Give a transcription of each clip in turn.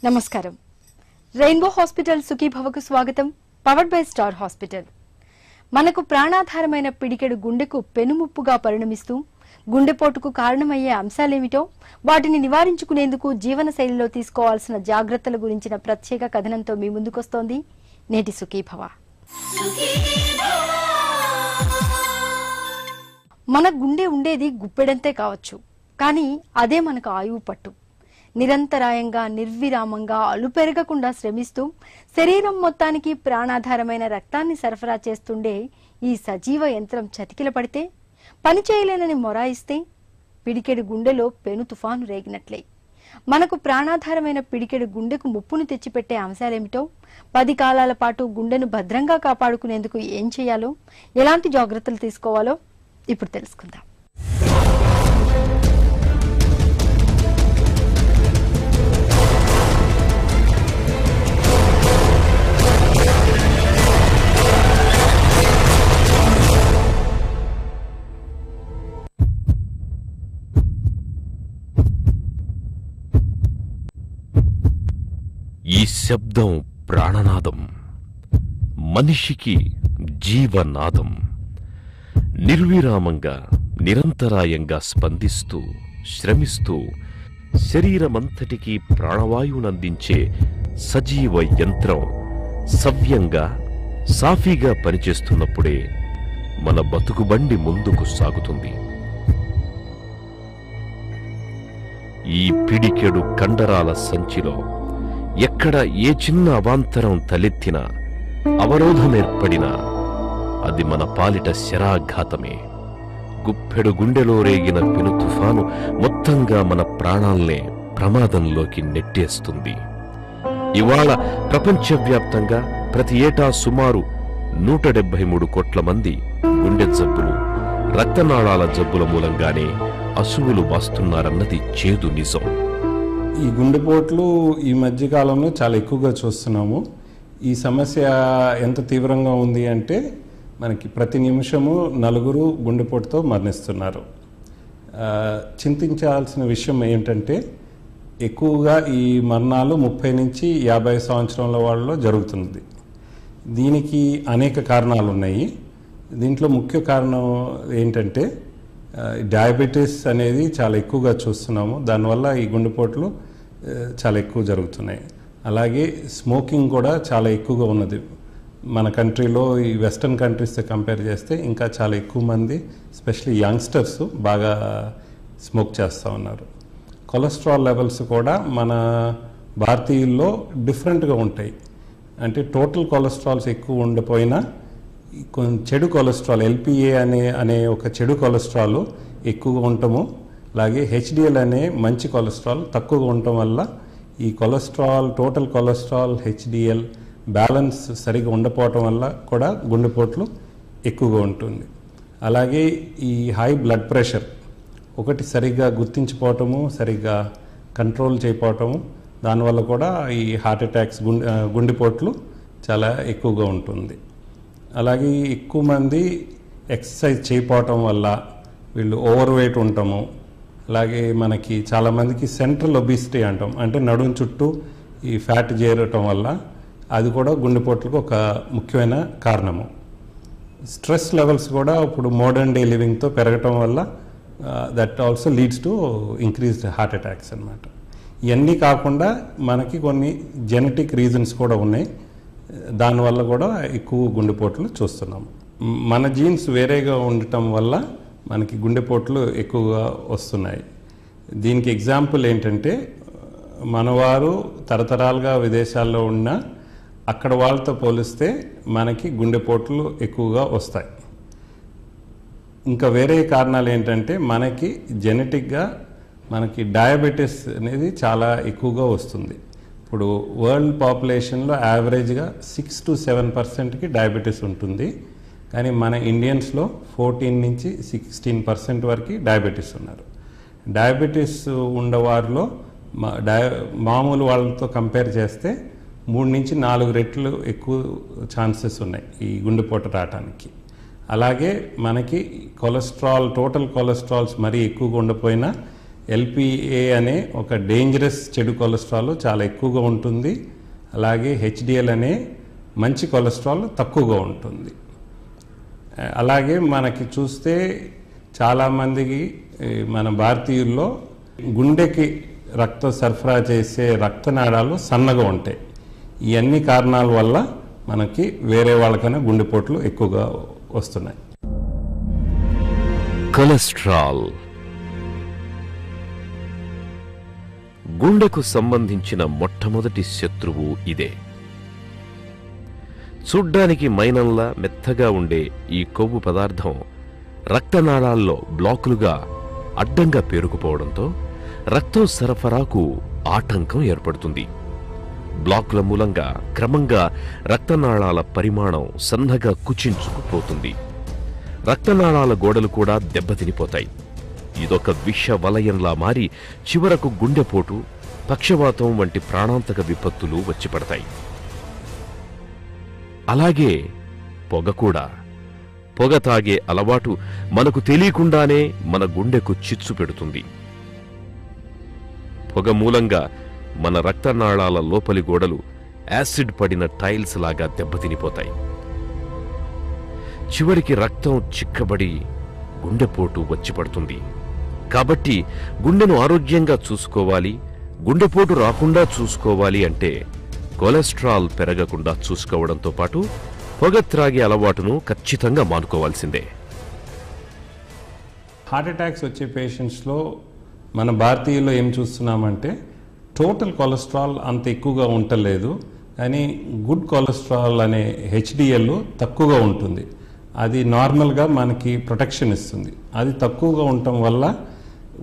నమస్కారం. Rainbow hospital సుఖీభవకు స్వాగతం. Powered by star hospital. మనకు ప్రాణాధారమైన పిడికెడు గుండెకు పెనుముప్పుగా పరిణమిస్తూ గుండెపోటుకు కారణమయ్యే అంశాలేమిటో, వాటిని నివారించుకునేందుకు జీవనశైలిలో తీసుకోవాల్సిన జాగ్రత్తల గురించిన ప్రత్యేక కథనంతో మీ ముందుకొస్తోంది నేటి సుఖీభవ. మన గుండె ఉండేది గుప్పెడంతే కావచ్చు, కానీ అదే మనకు ఆయువు పట్టు. నిరంతరాయంగా నిర్విరామంగా అలుపెరగకుండా శ్రమిస్తూ శరీరం మొత్తానికి ప్రాణాధారమైన రక్తాన్ని సరఫరా చేస్తుండే ఈ సజీవ యంత్రం చతికిల పడితే, పని చేయలేనని మొరాయిస్తే పిడికెడు గుండెలో పెను తుఫాను రేగినట్లే. మనకు ప్రాణాధారమైన పిడికెడు గుండెకు ముప్పును తెచ్చిపెట్టే అంశాలేమిటో, 10 కాలాల పాటు గుండెను భద్రంగా కాపాడుకునేందుకు ఏం చేయాలో, ఎలాంటి జాగ్రత్తలు తీసుకోవాలో ఇప్పుడు తెలుసుకుందాం. ఈ శబ్దం ప్రాణనాదం, మనిషికి జీవనాదం. నిర్విరామంగా నిరంతరాయంగా స్పందిస్తూ శ్రమిస్తూ శరీరమంతటికీ ప్రాణవాయువునందించే సజీవ యంత్రం సవ్యంగా సాఫీగా పనిచేస్తున్నప్పుడే మన బతుకుబండి ముందుకు సాగుతుంది. ఈ పిడికెడు కండరాల సంచిలో ఎక్కడ ఏ చిన్న అవాంతరం తలెత్తినా, అవరోధమేర్పడినా అది మన పాలిట శరాఘాతమే. గుప్పెడు గుండెలో రేగిన పెను తుఫాను మొత్తంగా మన ప్రాణాల్నే ప్రమాదంలోకి నెట్టేస్తుంది. ఇవాళ ప్రపంచవ్యాప్తంగా ప్రతి ఏటా సుమారు 173 కోట్ల మంది గుండె జబ్బులు, రక్తనాళాల జబ్బుల మూలంగానే అసువులు బాస్తున్నారన్నది చేదు నిజం. ఈ గుండెపోట్లు ఈ మధ్యకాలంలో చాలా ఎక్కువగా చూస్తున్నాము. ఈ సమస్య ఎంత తీవ్రంగా ఉంది అంటే మనకి ప్రతి నిమిషము 4 గుండెపోటుతో మరణిస్తున్నారు. చింతించాల్సిన విషయం ఏంటంటే ఎక్కువగా ఈ మరణాలు 30 నుంచి 50 సంవత్సరాల వాళ్ళలో జరుగుతుంది. దీనికి అనేక కారణాలు ఉన్నాయి. దీంట్లో ముఖ్య కారణం ఏంటంటే డయాబెటీస్ అనేది చాలా ఎక్కువగా చూస్తున్నాము. దానివల్ల ఈ గుండెపోట్లు చాలా ఎక్కువ జరుగుతున్నాయి. అలాగే స్మోకింగ్ కూడా చాలా ఎక్కువగా ఉన్నది మన కంట్రీలో. ఈ వెస్టర్న్ కంట్రీస్తో కంపేర్ చేస్తే ఇంకా చాలా ఎక్కువ మంది, ఎస్పెషల్లీ యంగ్స్టర్స్ బాగా స్మోక్ చేస్తూ ఉన్నారు. కొలెస్ట్రాల్ లెవెల్స్ కూడా మన భారతీయుల్లో డిఫరెంట్గా ఉంటాయి. అంటే టోటల్ కొలెస్ట్రాల్స్ ఎక్కువ ఉండిపోయినా కొంచెం చెడు కొలెస్ట్రాల్, ఎల్పిఏ అనే ఒక చెడు కొలెస్ట్రాల్ ఎక్కువగా ఉండటము, అలాగే హెచ్డిఎల్ అనే మంచి కొలెస్ట్రాల్ తక్కువగా ఉండటం వల్ల ఈ cholesterol, total cholesterol, HDL balance సరిగా ఉండకపోవటం వల్ల కూడా గుండెపోట్లు ఎక్కువగా ఉంటుంది. అలాగే ఈ హై బ్లడ్ ప్రెషర్ ఒకటి సరిగ్గా గుర్తించిపోవటము, సరిగ్గా కంట్రోల్ చేయకపోవటము, దానివల్ల కూడా ఈ హార్ట్ అటాక్స్, గుండెపోట్లు చాలా ఎక్కువగా ఉంటుంది. అలాగే ఎక్కువ మంది ఎక్సర్సైజ్ చేయకపోవటం వల్ల వీళ్ళు ఓవర్ వెయిట్ ఉండటము, అలాగే మనకి చాలామందికి సెంట్రల్ ఒబిసిటీ అంటాం, అంటే నడుం చుట్టూ ఈ ఫ్యాట్ చేరటం వల్ల అది కూడా గుండెపోట్లకు ఒక ముఖ్యమైన కారణము. స్ట్రెస్ లెవెల్స్ కూడా ఇప్పుడు మోడర్న్ డే లివింగ్తో పెరగటం వల్ల that also leads to increased heart attacks అన్నమాట. ఇవన్నీ కాకుండా మనకి కొన్ని జెనెటిక్ రీజన్స్ కూడా ఉన్నాయి. దానివల్ల కూడా ఎక్కువ గుండెపోట్లు చూస్తున్నాము. మన జీన్స్ వేరేగా ఉండటం వల్ల మనకి గుండెపోట్లు ఎక్కువగా వస్తున్నాయి. దీనికి ఎగ్జాంపుల్ ఏంటంటే మనవారు తరతరాలుగా విదేశాల్లో ఉన్న అక్కడ వాళ్ళతో పోలిస్తే మనకి గుండెపోట్లు ఎక్కువగా వస్తాయి. ఇంకా వేరే కారణాలు ఏంటంటే మనకి జెనెటిక్గా మనకి డయాబెటీస్ అనేది చాలా ఎక్కువగా వస్తుంది. ఇప్పుడు వరల్డ్ పాపులేషన్లో యావరేజ్గా 6 to 7% డయాబెటీస్ ఉంటుంది. కానీ మన ఇండియన్స్లో 14 నుంచి 16% వరకు డయాబెటీస్ ఉన్నారు. డయాబెటీస్ ఉన్నవారిలో మామూలు వాళ్ళతో కంపేర్ చేస్తే 3 నుంచి 4 రెట్లు ఎక్కువ ఛాన్సెస్ ఉన్నాయి ఈ గుండెపోటు రావడానికి. అలాగే మనకి కొలెస్ట్రాల్, టోటల్ కొలెస్ట్రాల్స్ మరీ ఎక్కువగా ఉండకపోయినా ఎల్పిఏ అనే ఒక డేంజరస్ చెడు కొలెస్ట్రాల్ చాలా ఎక్కువగా ఉంటుంది. అలాగే హెచ్డిఎల్ అనే మంచి కొలెస్ట్రాల్ తక్కువగా ఉంటుంది. అలాగే మనకి చూస్తే చాలామందికి మన భారతీయుల్లో గుండెకి రక్త సరఫరా చేసే రక్తనాళాలు సన్నగా ఉంటాయి. ఈ అన్ని కారణాల వల్ల మనకి వేరే వాళ్ళకన్నా గుండెపోట్లు ఎక్కువగా వస్తున్నాయి. కొలెస్ట్రాల్ గుండెకు సంబంధించిన మొట్టమొదటి శత్రువు ఇదే. చూడ్డానికి మైనంలా మెత్తగా ఉండే ఈ కొవ్వు పదార్థం రక్తనాళాల్లో బ్లాకులుగా అడ్డంగా పేరుకుపోవడంతో రక్తం సరఫరాకు ఆటంకం ఏర్పడుతుంది. బ్లాకుల మూలంగా క్రమంగా రక్తనాళాల పరిమాణం సన్నగా కుచించుకుపోతుంది. రక్తనాళాల గోడలు కూడా దెబ్బతినిపోతాయి. ఇదొక విష వలయంలా మారి చివరకు గుండెపోటు, పక్షవాతం వంటి ప్రాణాంతక విపత్తులు వచ్చిపడతాయి. అలాగే పొగ కూడా. పొగ తాగే అలవాటు మనకు తెలియకుండానే మన గుండెకు చిచ్చు పెడుతుంది. పొగ మూలంగా మన రక్తనాళాల లోపలి గోడలు యాసిడ్ పడిన టైల్స్ లాగా దెబ్బతినిపోతాయి. చివరికి రక్తం చిక్కబడి గుండెపోటు వచ్చిపడుతుంది. కాబట్టి గుండెను ఆరోగ్యంగా చూసుకోవాలి, గుండెపోటు రాకుండా చూసుకోవాలి అంటే కొలెస్ట్రాల్ పెరగకుండా చూసుకోవడంతో పాటు పొగ త్రాగే అలవాటును ఖచ్చితంగా మానుకోవాల్సిందే. హార్ట్ అటాక్స్ వచ్చే పేషెంట్స్లో మన భారతీయుల్లో ఏం చూస్తున్నామంటే టోటల్ కొలెస్ట్రాల్ అంత ఎక్కువగా ఉండలేదు, కానీ గుడ్ కొలెస్ట్రాల్ అనే హెచ్డిఎల్ తక్కువగా ఉంటుంది. అది నార్మల్గా మనకి ప్రొటెక్షన్ ఇస్తుంది. అది తక్కువగా ఉండటం వల్ల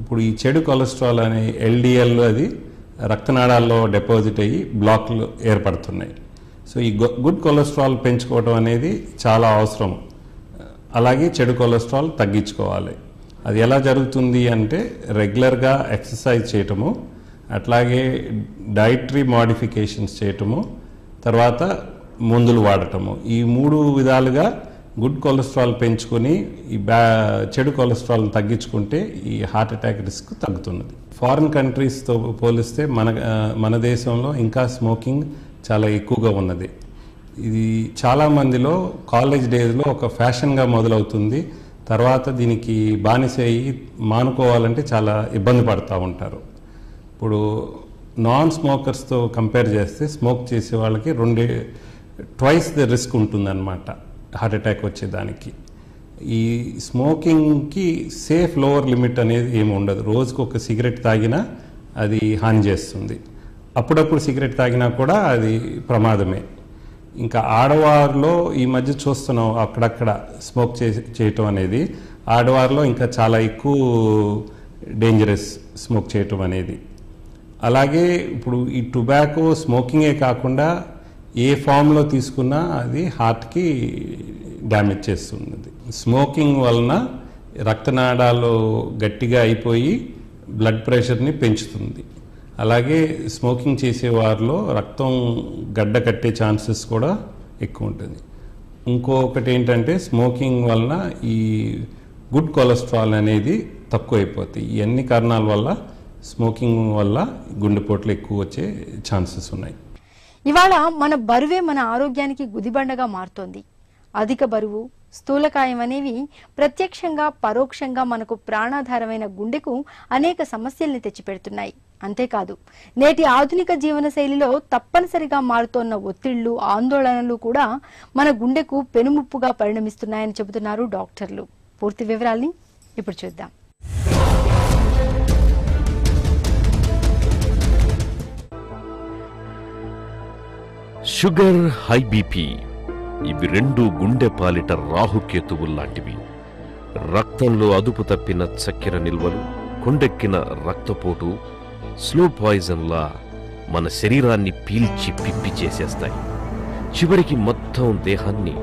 ఇప్పుడు ఈ చెడు కొలెస్ట్రాల్ అనే ఎల్డిఎల్ అది రక్తనాళాల్లో డిపాజిట్ అయ్యి బ్లాక్లు ఏర్పడుతున్నాయి. సో ఈ గుడ్ కొలెస్ట్రాల్ పెంచుకోవడం అనేది చాలా అవసరం. అలాగే చెడు కొలెస్ట్రాల్ తగ్గించుకోవాలి. అది ఎలా జరుగుతుంది అంటే రెగ్యులర్గా ఎక్సర్సైజ్ చేయటము, అట్లాగే డైటరీ మోడిఫికేషన్స్ చేయటము, తర్వాత మందులు వాడటము. ఈ 3 విధాలుగా గుడ్ కొలెస్ట్రాల్ పెంచుకొని ఈ చెడు కొలెస్ట్రాల్ని తగ్గించుకుంటే ఈ హార్ట్ అటాక్ రిస్క్ తగ్గుతున్నది. ఫారిన్ కంట్రీస్తో పోలిస్తే మన దేశంలో ఇంకా స్మోకింగ్ చాలా ఎక్కువగా ఉన్నది. ఇది చాలామందిలో కాలేజ్ డేస్లో ఒక ఫ్యాషన్గా మొదలవుతుంది. తర్వాత దీనికి బానిస అయ్యి మానుకోవాలంటే చాలా ఇబ్బంది పడుతూ ఉంటారు. ఇప్పుడు నాన్ స్మోకర్స్తో కంపేర్ చేస్తే స్మోక్ చేసే వాళ్ళకి 2x ద రిస్క్ ఉంటుందన్నమాట హార్ట్ అటాక్ వచ్చేదానికి. ఈ స్మోకింగ్కి సేఫ్ లోవర్ లిమిట్ అనేది ఏమి ఉండదు. రోజుకు ఒక సిగరెట్ తాగినా అది హాని చేస్తుంది. అప్పుడప్పుడు సిగరెట్ తాగినా కూడా అది ప్రమాదమే. ఇంకా ఆడవారిలో ఈ మధ్య చూస్తున్నాం అక్కడక్కడ స్మోక్ చేయటం అనేది. ఆడవారిలో ఇంకా చాలా ఎక్కువ డేంజరస్ స్మోక్ చేయటం అనేది. అలాగే ఇప్పుడు ఈ టొబాకో స్మోకింగే కాకుండా ఏ ఫామ్లో తీసుకున్నా అది హార్ట్కి డ్యామేజ్ చేస్తుంది. స్మోకింగ్ వలన రక్తనాళాలు గట్టిగా అయిపోయి బ్లడ్ ప్రెషర్ని పెంచుతుంది. అలాగే స్మోకింగ్ చేసే వారిలో రక్తం గడ్డ కట్టే ఛాన్సెస్ కూడా ఎక్కువ ఉంటుంది. ఇంకొకటి ఏంటంటే స్మోకింగ్ వలన ఈ గుడ్ కొలెస్ట్రాల్ అనేది తక్కువ అయిపోతాయి. ఈ అన్ని కారణాల వల్ల స్మోకింగ్ వల్ల గుండెపోట్లు ఎక్కువ వచ్చే ఛాన్సెస్ ఉన్నాయి. ఇవాళ మన బరువే మన ఆరోగ్యానికి గుదిబండగా మారుతోంది. అధిక బరువు, స్థూలకాయం అనేవి ప్రత్యక్షంగా పరోక్షంగా మనకు ప్రాణాధారమైన గుండెకు అనేక సమస్యల్ని తెచ్చిపెడుతున్నాయి. అంతేకాదు నేటి ఆధునిక జీవన శైలిలో తప్పనిసరిగా మారుతోన్న ఒత్తిళ్లు, ఆందోళనలు కూడా మన గుండెకు పెనుముప్పుగా పరిణమిస్తున్నాయని చెబుతున్నారు డాక్టర్లు. పూర్తి వివరాల్ని ఇప్పుడు చూద్దాం. షుగర్, హై బీపీ ఇవి 2 గుండె పాలిట రాహుకేతువుల్లాంటివి. రక్తంలో అదుపు తప్పిన చక్కెర నిల్వలు, కొండెక్కిన రక్తపోటు స్లో పాయిజన్లా మన శరీరాన్ని పీల్చి పిప్పి చేసేస్తాయి. చివరికి మొత్తం దేహాన్ని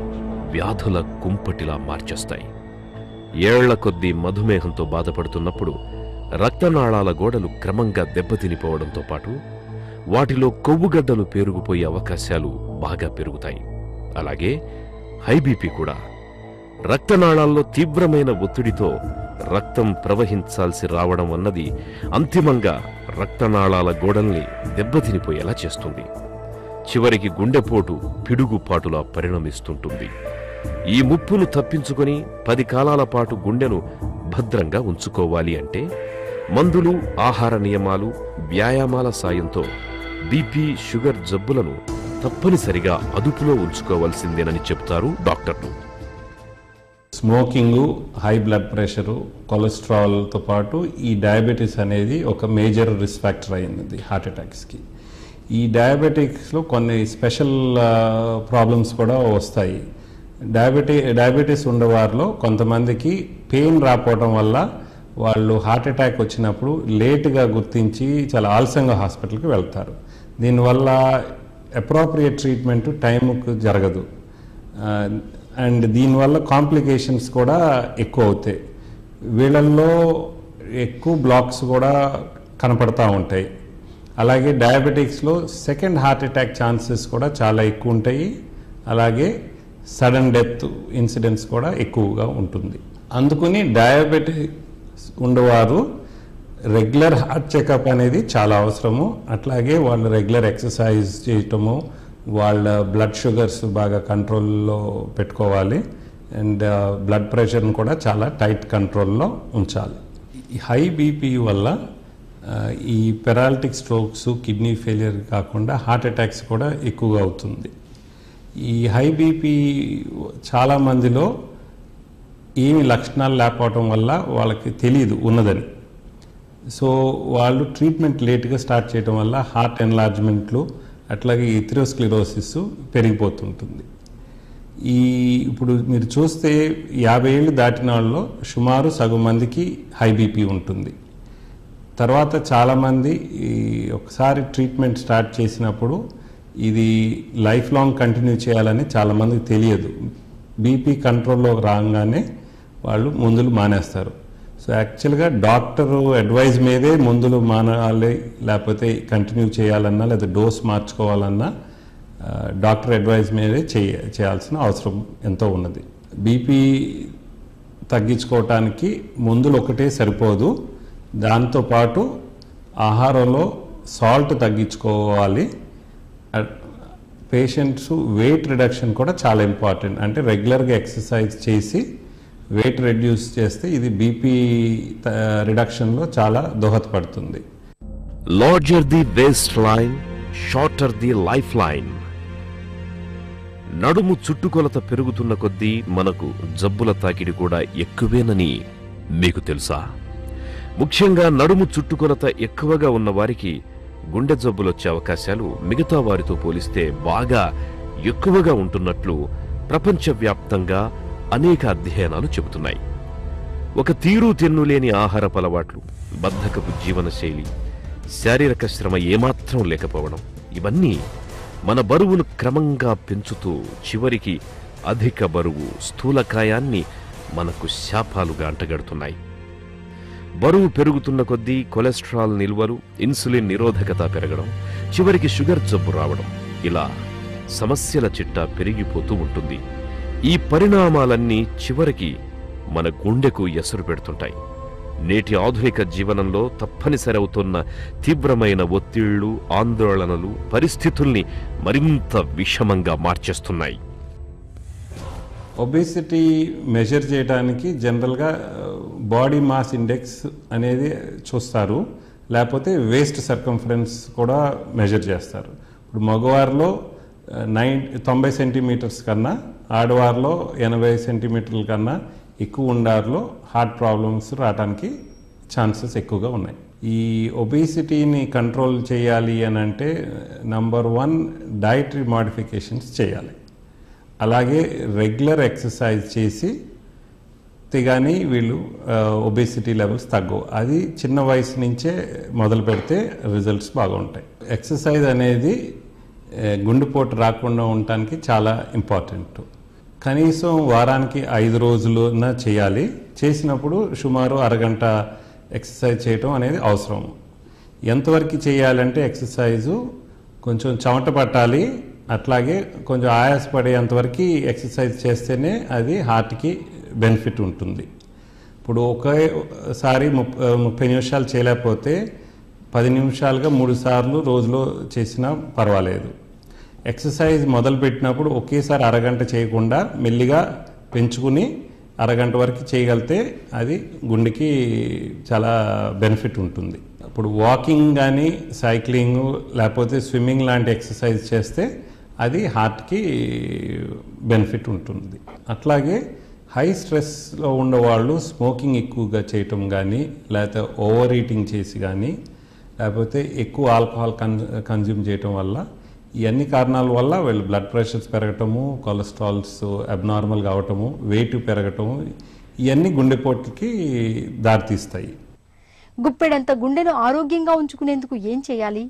వ్యాధుల కుంపటిలా మార్చేస్తాయి. ఏళ్ల కొద్దీ మధుమేహంతో బాధపడుతున్నప్పుడు రక్తనాళాల గోడలు క్రమంగా దెబ్బతినిపోవడంతో పాటు వాటిలో కొవ్వుగడ్డలు పేరుకుపోయే అవకాశాలు బాగా పెరుగుతాయి. అలాగే హై బీపీ కూడా రక్తనాళాల్లో తీవ్రమైన ఒత్తిడితో రక్తం ప్రవహించాల్సి రావడం అన్నది అంతిమంగా రక్తనాళాల గోడల్ని దెబ్బతినిపోయేలా చేస్తుంది. చివరికి గుండెపోటు పిడుగుపాటులా పరిణమిస్తుంటుంది. ఈ ముప్పును తప్పించుకొని 10 కాలాల పాటు గుండెను భద్రంగా ఉంచుకోవాలి అంటే మందులు, ఆహార నియమాలు, వ్యాయామాల సాయంతో బీపీ, షుగర్ జబ్బులను తప్పనిసరిగా అదుపులో ఉంచుకోవాల్సిందేనని చెప్తారు డాక్టర్లు. స్మోకింగ్, హై బ్లడ్ ప్రెషరు, కొలెస్ట్రాల్తో పాటు ఈ డయాబెటీస్ అనేది ఒక మేజర్ రిస్క్ ఫ్యాక్టర్ అయింది హార్ట్ అటాక్స్కి. ఈ డయాబెటిక్స్లో కొన్ని స్పెషల్ ప్రాబ్లమ్స్ కూడా వస్తాయి. డయాబెటీస్ ఉండేవారిలో కొంతమందికి పెయిన్ రాకపోవడం వల్ల వాళ్ళు హార్ట్ అటాక్ వచ్చినప్పుడు లేటుగా గుర్తించి చాలా ఆలస్యంగా హాస్పిటల్కి వెళ్తారు. దీనివల్ల అప్రోప్రియేట్ ట్రీట్మెంట్ టైంకు జరగదు. అండ్ దీనివల్ల కాంప్లికేషన్స్ కూడా ఎక్కువ అవుతాయి. వీళ్ళల్లో ఎక్కువ బ్లాక్స్ కూడా కనపడతా ఉంటాయి. అలాగే డయాబెటిక్స్లో సెకండ్ హార్ట్ అటాక్ ఛాన్సెస్ కూడా చాలా ఎక్కువ ఉంటాయి. అలాగే సడన్ డెత్ ఇన్సిడెంట్స్ కూడా ఎక్కువగా ఉంటుంది. అందుకని డయాబెటిక్స్ ఉండేవారు రెగ్యులర్ హార్ట్ చెకప్ అనేది చాలా అవసరము. అట్లాగే వాళ్ళు రెగ్యులర్ ఎక్సర్సైజ్ చేయటము, వాళ్ళ బ్లడ్ షుగర్స్ బాగా కంట్రోల్లో పెట్టుకోవాలి. అండ్ బ్లడ్ ప్రెషర్ని కూడా చాలా టైట్ కంట్రోల్లో ఉంచాలి. ఈ హై బీపీ వల్ల ఈ పెరాలిటిక్ స్ట్రోక్స్, కిడ్నీ ఫెయిలియర్ కాకుండా హార్ట్ అటాక్స్ కూడా ఎక్కువగా అవుతుంది. ఈ హై బీపీ చాలామందిలో ఏమి లక్షణాలు లేకపోవటం వల్ల వాళ్ళకి తెలియదు ఉన్నదని. సో వాళ్ళు ట్రీట్మెంట్ లేట్గా స్టార్ట్ చేయడం వల్ల హార్ట్ ఎన్లార్జ్మెంట్లు, అట్లాగే ఎథెరోస్క్లెరోసిస్ పెరిగిపోతుంటుంది. ఇప్పుడు మీరు చూస్తే 50 ఏళ్ళు దాటిన వాళ్ళలో సుమారు సగం మందికి హై బీపీ ఉంటుంది. తర్వాత చాలామంది ఒకసారి ట్రీట్మెంట్ స్టార్ట్ చేసినప్పుడు ఇది లైఫ్ లాంగ్ కంటిన్యూ చేయాలని చాలామందికి తెలియదు. బీపీ కంట్రోల్లో రాగానే వాళ్ళు మందులు మానేస్తారు. సో యాక్చువల్గా డాక్టర్ అడ్వైజ్ మీదే మందులు మానాలి, లేకపోతే కంటిన్యూ చేయాలన్నా లేదా డోస్ మార్చుకోవాలన్నా డాక్టర్ అడ్వైజ్ మీదే చేయాల్సిన అవసరం ఎంతో ఉన్నది. బీపీ తగ్గించుకోవటానికి మందులు ఒకటే సరిపోదు. దాంతోపాటు ఆహారంలో సాల్ట్ తగ్గించుకోవాలి. పేషెంట్స్ వెయిట్ రిడక్షన్ కూడా చాలా ఇంపార్టెంట్. అంటే రెగ్యులర్గా ఎక్సర్సైజ్ చేసి వెయిట్ రెడ్యూస్ చేస్తే ఇది బీపీ రిడక్షన్లో చాలా దోహదపడుతుంది. Larger the waist line, shorter the life line. నడుము చుట్టుకొలత పెరుగుతున్న కొద్దీ మనకు జబ్బుల తాకిడి కూడా ఎక్కువేనని మీకు తెలుసా? ముఖ్యంగా నడుము చుట్టుకొలత ఎక్కువగా ఉన్న వారికి గుండె జబ్బులొచ్చే అవకాశాలు మిగతా వారితో పోలిస్తే బాగా ఎక్కువగా ఉంటున్నట్లు ప్రపంచవ్యాప్తంగా అనేక అధ్యయనాలు చెబుతున్నాయి. ఒక తీరు తెన్నులేని ఆహారపు అలవాట్లు, బద్ధకపు జీవనశైలి, శారీరక శ్రమ ఏమాత్రం లేకపోవడం, ఇవన్నీ మన బరువును క్రమంగా పెంచుతూ చివరికి అధిక బరువు, స్థూలకాయాన్ని మనకు శాపాలుగా అంటగడుతున్నాయి. బరువు పెరుగుతున్న కొద్దీ కొలెస్ట్రాల్ నిల్వలు, ఇన్సులిన్ నిరోధకత పెరగడం, చివరికి షుగర్ జబ్బు రావడం, ఇలా సమస్యల చిట్టా పెరిగిపోతూ ఉంటుంది. ఈ పరిణామాలన్నీ చివరికి మన గుండెకు ఎసరు పెడుతుంటాయి. నేటి ఆధునిక జీవనంలో తప్పనిసరి అవుతున్న తీవ్రమైన ఒత్తిళ్లు, ఆందోళనలు పరిస్థితుల్ని మరింత విషమంగా మార్చేస్తున్నాయి. ఒబేసిటీ మెజర్ చేయడానికి జనరల్గా బాడీ మాస్ ఇండెక్స్ అనేది చూస్తారు, లేకపోతే వేస్ట్ సర్కంఫరెన్స్ కూడా మెజర్ చేస్తారు. ఇప్పుడు మగవారిలో 90 సెంటీమీటర్స్ కన్నా, ఆడవారిలో 80 సెంటీమీటర్ల కన్నా ఎక్కువ ఉండారిలో హార్ట్ ప్రాబ్లమ్స్ రావడానికి ఛాన్సెస్ ఎక్కువగా ఉన్నాయి. ఈ ఒబేసిటీని కంట్రోల్ చేయాలి అని అంటే నంబర్ 1 డైటరీ మాడిఫికేషన్స్ చేయాలి. అలాగే రెగ్యులర్ ఎక్సర్సైజ్ చేసి కానీ వీళ్ళు ఒబేసిటీ లెవెల్స్ తగ్గవు. అది చిన్న వయసు నుంచే మొదలు పెడితే రిజల్ట్స్ బాగా ఉంటాయి. ఎక్సర్సైజ్ అనేది గుండెపోటు రాకుండా ఉండటానికి చాలా ఇంపార్టెంట్. కనీసం వారానికి 5 రోజులున చేయాలి. చేసినప్పుడు సుమారు అరగంట ఎక్సర్సైజ్ చేయటం అనేది అవసరం. ఎంతవరకు చేయాలంటే ఎక్సర్సైజు కొంచెం చెమట పట్టాలి, అట్లాగే కొంచెం ఆయాసపడేంతవరకు ఎక్సర్సైజ్ చేస్తేనే అది హార్ట్కి బెనిఫిట్ ఉంటుంది. ఇప్పుడు ఒకేసారి 30 నిమిషాలు చేయలేకపోతే 10 నిమిషాలుగా 3 సార్లు రోజులో చేసినా పర్వాలేదు. ఎక్సర్సైజ్ మొదలుపెట్టినప్పుడు ఒకేసారి అరగంట చేయకుండా మెల్లిగా పెంచుకుని అరగంట వరకు చేయగలిగితే అది గుండెకి చాలా బెనిఫిట్ ఉంటుంది. ఇప్పుడు వాకింగ్ కానీ సైక్లింగ్ లేకపోతే స్విమ్మింగ్ లాంటి ఎక్సర్సైజ్ చేస్తే అది హార్ట్కి బెనిఫిట్ ఉంటుంది. అట్లాగే హై స్ట్రెస్లో ఉండేవాళ్ళు స్మోకింగ్ ఎక్కువగా చేయటం కానీ లేకపోతే ఓవర్ ఈటింగ్ చేసి కానీ లేకపోతే ఎక్కువ ఆల్కహాల్ కన్జ్యూమ్ చేయటం వల్ల ఈ అన్ని కారణాల వల్ల వీళ్ళు బ్లడ్ ప్రెషర్స్ పెరగటము, కొలెస్ట్రాల్స్ అబ్నార్మల్ కావటము, వెయిట్ పెరగటము ఇవన్నీ గుండెపోటుకి దారితీస్తాయి. గుప్పెడంత గుండెను ఆరోగ్యంగా ఉంచుకునేందుకు ఏం చేయాలి?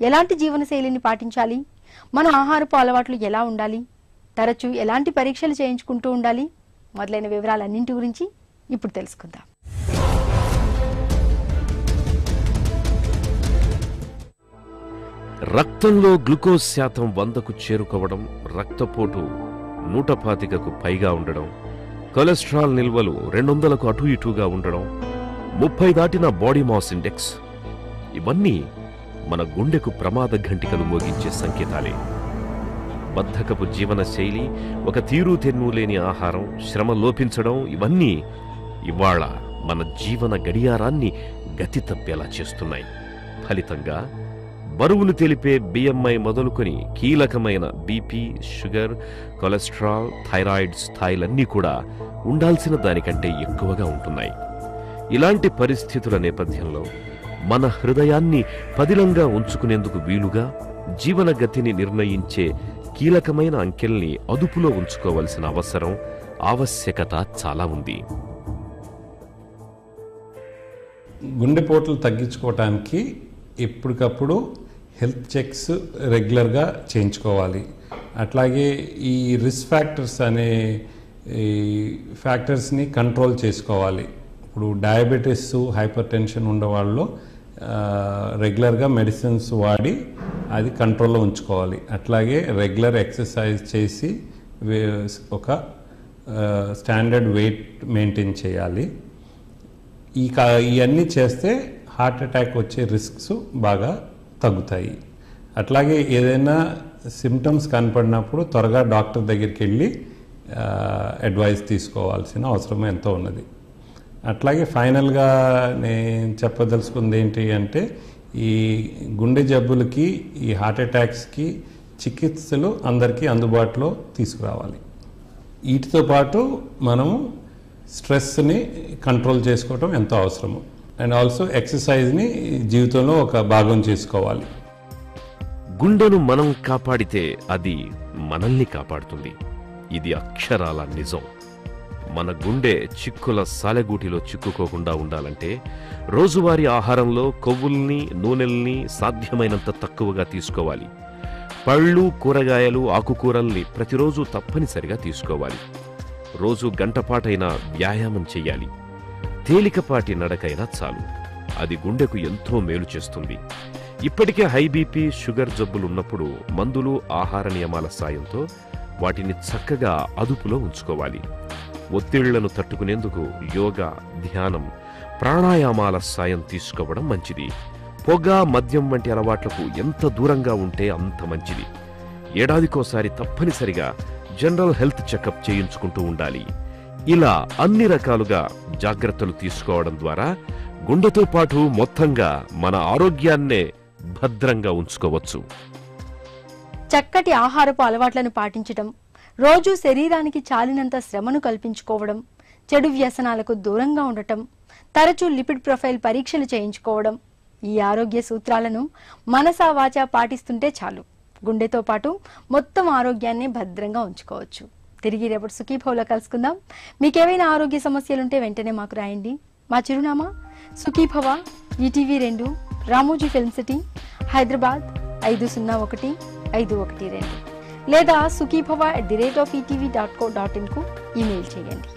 ఎలాంటి జీవనశైలిని పాటించాలి? మన ఆహారపు అలవాట్లు ఎలా ఉండాలి? తరచూ ఎలాంటి పరీక్షలు చేయించుకుంటూ ఉండాలి? మొదలైన వివరాలన్నింటి గురించి ఇప్పుడు తెలుసుకుందాం. రక్తంలో గ్లూకోజ్ శాతం 100కు చేరుకోవడం, రక్తపోటు 125కు పైగా ఉండడం, కొలెస్ట్రాల్ నిల్వలు 200కు అటు ఇటుగా ఉండడం, 30 దాటిన బాడీ మాస్ ఇండెక్స్, ఇవన్నీ మన గుండెకు ప్రమాద ఘంటికలు మోగించే సంకేతాలే. బద్ధకపు జీవన శైలి, ఒక తీరు తెన్ను లేని ఆహారం, శ్రమ లోపించడం ఇవన్నీ ఇవాళ మన జీవన గడియారాన్ని గతి తప్పేలా చేస్తున్నాయి. ఫలితంగా బరువును తెలిపే బిఎంఐ మొదలుకొని కీలకమైన బీపీ, షుగర్, కొలెస్ట్రాల్, థైరాయిడ్ స్థాయిలన్నీ కూడా ఉండాల్సిన దానికంటే ఎక్కువగా ఉంటున్నాయి. ఇలాంటి పరిస్థితుల నేపథ్యంలో మన హృదయాన్ని పదిలంగా ఉంచుకునేందుకు వీలుగా జీవన గతిని నిర్ణయించే కీలకమైన అంకెల్ని అదుపులో ఉంచుకోవలసిన అవసరం, ఆవశ్యకత చాలా ఉంది. గుండెపోట్లు తగ్గించుకోవటానికి ఎప్పటికప్పుడు హెల్త్ చెక్స్ రెగ్యులర్గా చేయించుకోవాలి. అట్లాగే ఈ రిస్క్ ఫ్యాక్టర్స్ అనే ఫ్యాక్టర్స్ని కంట్రోల్ చేసుకోవాలి. ఇప్పుడు డయాబెటీస్, హైపర్ టెన్షన్ ఉండేవాళ్ళు రెగ్యులర్గా మెడిసిన్స్ వాడి అది కంట్రోల్లో ఉంచుకోవాలి. అట్లాగే రెగ్యులర్ ఎక్సర్సైజ్ చేసి ఒక స్టాండర్డ్ వెయిట్ మెయింటైన్ చేయాలి. ఇవన్నీ చేస్తే హార్ట్ అటాక్ వచ్చే రిస్క్స్ బాగా తగ్గుతాయి. అట్లాగే ఏదైనా సిమ్టమ్స్ కనపడినప్పుడు త్వరగా డాక్టర్ దగ్గరికి వెళ్ళి అడ్వైస్ తీసుకోవాల్సిన అవసరం ఎంతో ఉన్నది. అట్లాగే ఫైనల్గా నేను చెప్పదలుచుకుంది ఏంటి అంటే, ఈ గుండె జబ్బులకి, ఈ హార్ట్ అటాక్స్కి చికిత్సలు అందరికీ అందుబాటులో తీసుకురావాలి. వీటితో పాటు మనము స్ట్రెస్ని కంట్రోల్ చేసుకోవటం ఎంతో అవసరము. అండ్ ఆల్సో ఎక్సర్సైజ్ని జీవితంలో ఒక భాగం చేసుకోవాలి. గుండెను మనం కాపాడితే అది మనల్ని కాపాడుతుంది. ఇది అక్షరాల నిజం. మన గుండె చిక్కుల సాలెగూటిలో చిక్కుకోకుండా ఉండాలంటే రోజువారీ ఆహారంలో కొవ్వుల్ని, నూనెల్ని సాధ్యమైనంత తక్కువగా తీసుకోవాలి. పళ్ళు, కూరగాయలు, ఆకుకూరల్ని ప్రతిరోజు తప్పనిసరిగా తీసుకోవాలి. రోజు గంటపాటైనా వ్యాయామం చెయ్యాలి. తేలికపాటి నడకైనా చాలు, అది గుండెకు ఎంతో మేలు చేస్తుంది. ఇప్పటికే హై బీపీ, షుగర్ జబ్బులున్నప్పుడు మందులు, ఆహార నియమాల సాయంతో వాటిని చక్కగా అదుపులో ఉంచుకోవాలి. ఒత్తిళ్లను తట్టుకునేందుకు యోగా, ధ్యానం, ప్రాణాయామాల సాయం తీసుకోవడం మంచిది. పొగ, మద్యం వంటి అలవాట్లకు ఎంత దూరంగా ఉంటే అంత మంచిది. ఏడాదికోసారి తప్పనిసరిగా జనరల్ హెల్త్ చెకప్ చేయించుకుంటూ ఉండాలి. ఇలా అన్ని రకాలుగా జాగ్రత్తలు తీసుకోవడం ద్వారా గుండెతో పాటు మొత్తంగా మన ఆరోగ్యాన్నే భద్రంగా ఉంచుకోవచ్చు. చక్కటి ఆహారపు అలవాట్లను పాటించడం, రోజు శరీరానికి చాలినంత శ్రమను కల్పించుకోవడం, చెడు వ్యసనాలకు దూరంగా ఉండటం, తరచూ లిపిడ్ ప్రొఫైల్ పరీక్షలు చేయించుకోవడం, ఈ ఆరోగ్య సూత్రాలను మనసా వాచా పాటిస్తుంటే చాలు, గుండెతో పాటు మొత్తం ఆరోగ్యాన్ని భద్రంగా ఉంచుకోవచ్చు. తిరిగి రేపటి సుఖీభవలో కలుసుకుందాం. మీకేమైనా ఆరోగ్య సమస్యలుంటే వెంటనే మాకు రాయండి. మా చిరునామా Sukhibhava, ETV 2, Ramoji film city, Hyderabad 501512 లేదా sukhibhava@etv.co.in కు ఈమెయిల్ చేయండి.